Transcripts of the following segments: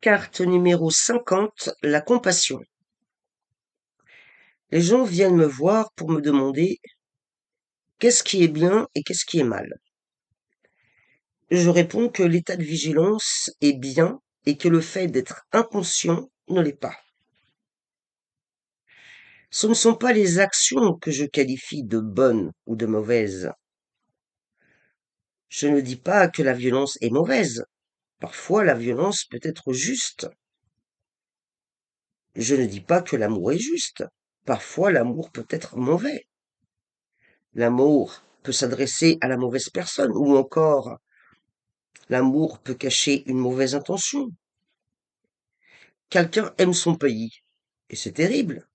Carte numéro 50, la compassion. Les gens viennent me voir pour me demander qu'est-ce qui est bien et qu'est-ce qui est mal. Je réponds que l'état de vigilance est bien et que le fait d'être inconscient ne l'est pas. Ce ne sont pas les actions que je qualifie de bonnes ou de mauvaises. Je ne dis pas que la violence est mauvaise. Parfois, la violence peut être juste. Je ne dis pas que l'amour est juste. Parfois, l'amour peut être mauvais. L'amour peut s'adresser à la mauvaise personne, ou encore l'amour peut cacher une mauvaise intention. Quelqu'un aime son pays, et c'est terrible,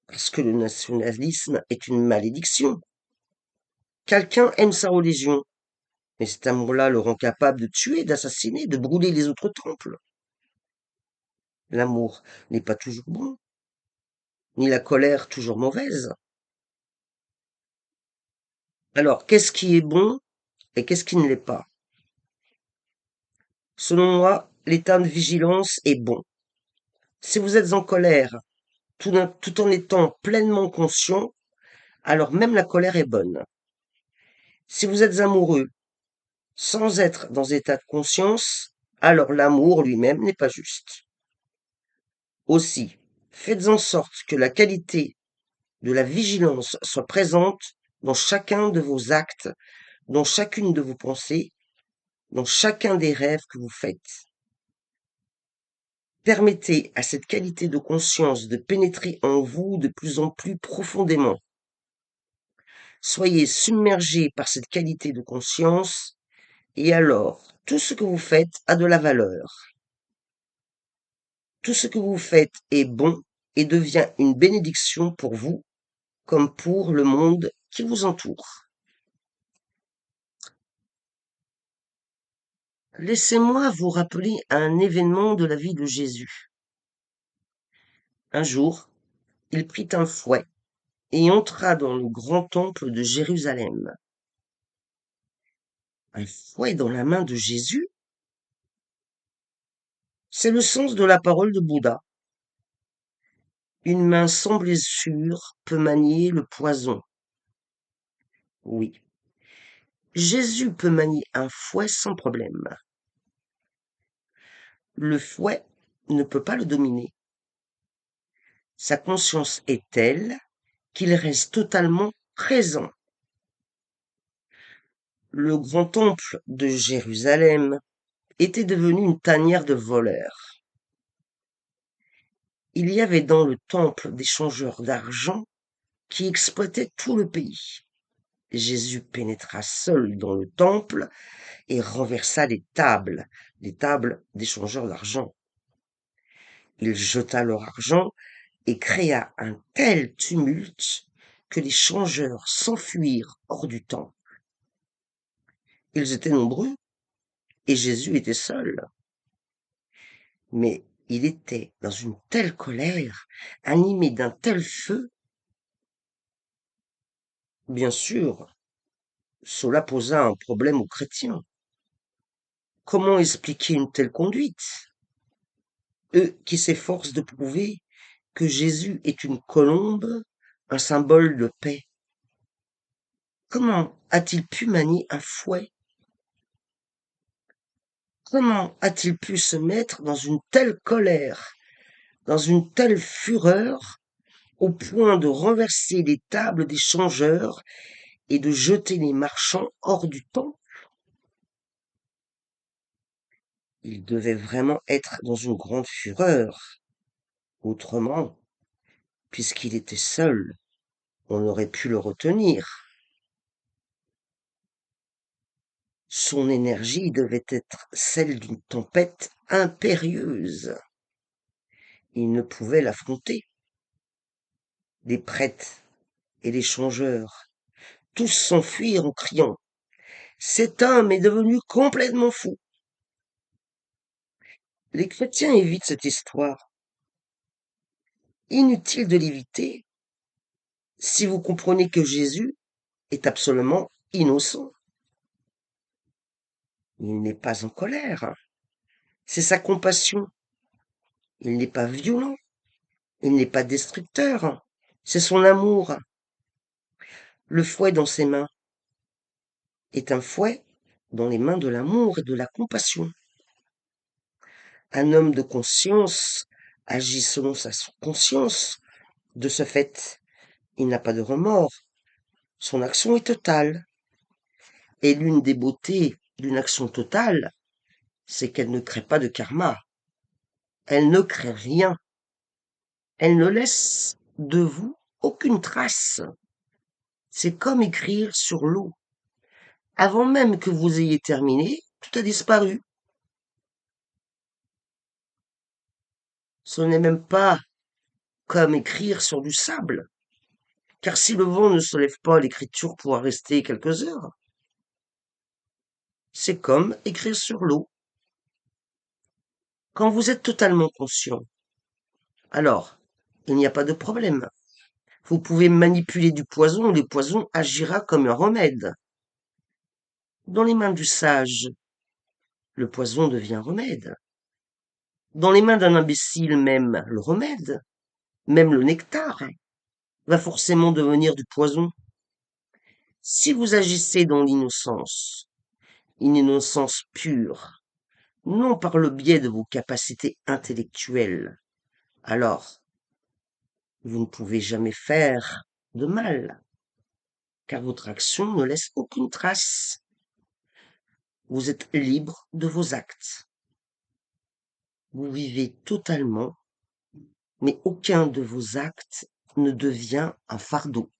parce que le nationalisme est une malédiction. Quelqu'un aime sa religion, mais cet amour-là le rend capable de tuer, d'assassiner, de brûler les autres temples. L'amour n'est pas toujours bon, ni la colère toujours mauvaise. Alors, qu'est-ce qui est bon et qu'est-ce qui ne l'est pas? Selon moi, l'état de vigilance est bon. Si vous êtes en colère, tout en étant pleinement conscient, alors même la colère est bonne. Si vous êtes amoureux, sans être dans état de conscience, alors l'amour lui-même n'est pas juste. Aussi, faites en sorte que la qualité de la vigilance soit présente dans chacun de vos actes, dans chacune de vos pensées, dans chacun des rêves que vous faites. Permettez à cette qualité de conscience de pénétrer en vous de plus en plus profondément. Soyez submergé par cette qualité de conscience, et alors tout ce que vous faites a de la valeur. Tout ce que vous faites est bon et devient une bénédiction pour vous comme pour le monde qui vous entoure. Laissez-moi vous rappeler un événement de la vie de Jésus. Un jour, il prit un fouet et entra dans le grand temple de Jérusalem. Un fouet dans la main de Jésus? C'est le sens de la parole de Bouddha. Une main sans blessure peut manier le poison. Oui, Jésus peut manier un fouet sans problème. Le fouet ne peut pas le dominer. Sa conscience est telle qu'il reste totalement présent. Le grand temple de Jérusalem était devenu une tanière de voleurs. Il y avait dans le temple des changeurs d'argent qui exploitaient tout le pays. Jésus pénétra seul dans le temple et renversa les tables des changeurs d'argent. Il jeta leur argent et créa un tel tumulte que les changeurs s'enfuirent hors du temple. Ils étaient nombreux et Jésus était seul. Mais il était dans une telle colère, animé d'un tel feu. Bien sûr, cela posa un problème aux chrétiens. Comment expliquer une telle conduite? Eux qui s'efforcent de prouver que Jésus est une colombe, un symbole de paix. Comment a-t-il pu manier un fouet? Comment a-t-il pu se mettre dans une telle colère, dans une telle fureur, au point de renverser les tables des changeurs et de jeter les marchands hors du temple? Il devait vraiment être dans une grande fureur. Autrement, puisqu'il était seul, on aurait pu le retenir. Son énergie devait être celle d'une tempête impérieuse. Il ne pouvait l'affronter. Les prêtres et les changeurs, tous s'enfuirent en criant: cet homme est devenu complètement fou. Les chrétiens évitent cette histoire. Inutile de l'éviter si vous comprenez que Jésus est absolument innocent. Il n'est pas en colère. C'est sa compassion Il n'est pas violent, il n'est pas destructeur. C'est son amour. Le fouet dans ses mains est un fouet dans les mains de l'amour et de la compassion. Un homme de conscience agit selon sa conscience. De ce fait, il n'a pas de remords. Son action est totale. Et l'une des beautés d'une action totale, c'est qu'elle ne crée pas de karma. Elle ne crée rien. Elle ne laisse de vous aucune trace. C'est comme écrire sur l'eau. Avant même que vous ayez terminé, tout a disparu. Ce n'est même pas comme écrire sur du sable, car si le vent ne se lève pas, l'écriture pourra rester quelques heures. C'est comme écrire sur l'eau. Quand vous êtes totalement conscient, alors, il n'y a pas de problème. Vous pouvez manipuler du poison, le poison agira comme un remède. Dans les mains du sage, le poison devient remède. Dans les mains d'un imbécile même, le remède, même le nectar, va forcément devenir du poison. Si vous agissez dans l'innocence, une innocence pure, non par le biais de vos capacités intellectuelles, alors vous ne pouvez jamais faire de mal, car votre action ne laisse aucune trace. Vous êtes libre de vos actes. Vous vivez totalement, mais aucun de vos actes ne devient un fardeau.